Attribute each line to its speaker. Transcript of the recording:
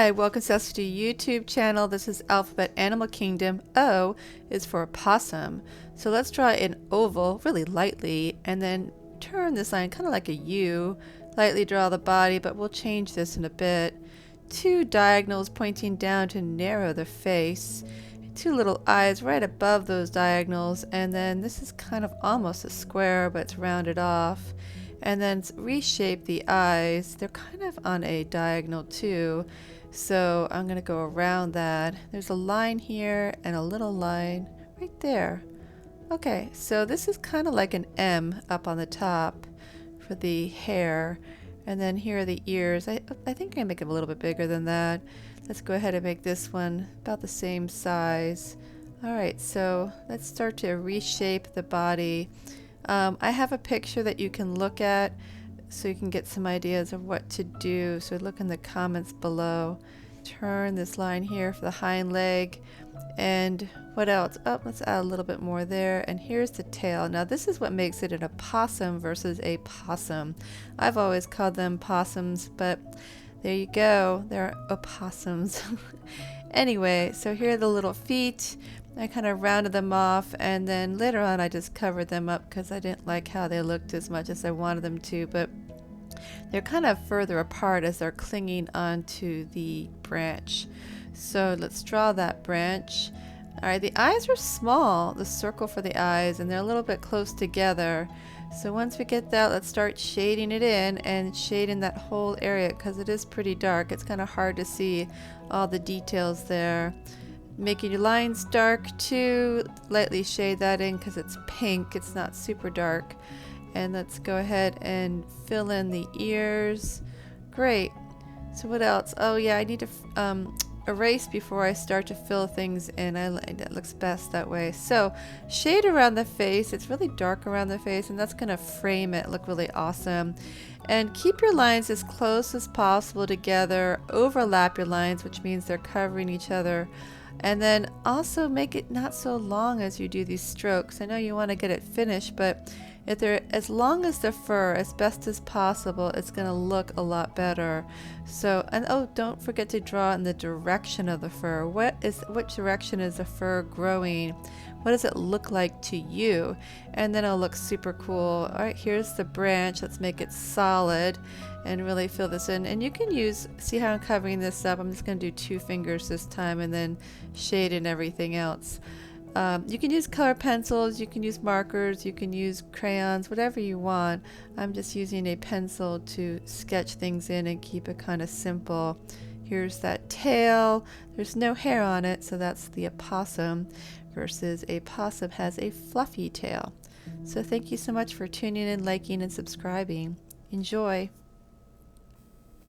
Speaker 1: Hi, welcome to the YouTube channel. This is Alphabet Animal Kingdom. O is for opossum. So let's draw an oval really lightly and then turn this line kind of like a U. Lightly draw the body, but we'll change this in a bit. Two diagonals pointing down to narrow the face. Two little eyes right above those diagonals, and then this is kind of almost a square, but it's rounded off. And then reshape the eyes. They're kind of on a diagonal too. So I'm going to go around that. There's a line here and a little line right there. Okay, so this is kind of like an M up on the top for the hair. And then here are the ears. I think I'm going to make them a little bit bigger than that. Let's go ahead and make this one about the same size. Alright, so let's start to reshape the body. I have a picture that you can look at so you can get some ideas of what to do. So look in the comments below. Turn this line here for the hind leg. And what else? Oh, let's add a little bit more there. And here's the tail. Now this is what makes it an opossum versus a possum. I've always called them possums, but there you go. They're opossums. Anyway, so here are the little feet. I kind of rounded them off, and then later on I just covered them up because I didn't like how they looked as much as I wanted them to, but they're kind of further apart as they're clinging onto the branch. So let's draw that branch. Alright, the eyes are small, the circle for the eyes, and they're a little bit close together. So once we get that, let's start shading it in and shading that whole area because it is pretty dark. It's kind of hard to see all the details there. Making your lines dark too. Lightly shade that in because it's pink. It's not super dark. And let's go ahead and fill in the ears. Great. So what else? Oh yeah, I need to erase before I start to fill things in. That looks best that way. So shade around the face. It's really dark around the face, and that's going to frame it look really awesome. And keep your lines as close as possible together. Overlap your lines, which means they're covering each other. And then also make it not so long as you do these strokes. I know you want to get it finished, but if they're as long as the fur as best as possible, it's going to look a lot better. So, and oh, don't forget to draw in the direction of the fur. Which direction is the fur growing? What does it look like to you? And then it'll look super cool. All right, here's the branch. Let's make it solid and really fill this in. And you can see how I'm covering this up. I'm just going to do 2 fingers this time and then shade in everything else. You can use color pencils, you can use markers, you can use crayons, whatever you want. I'm just using a pencil to sketch things in and keep it kind of simple. Here's that tail. There's no hair on it, so that's the opossum versus a possum has a fluffy tail. So thank you so much for tuning in, liking, and subscribing. Enjoy.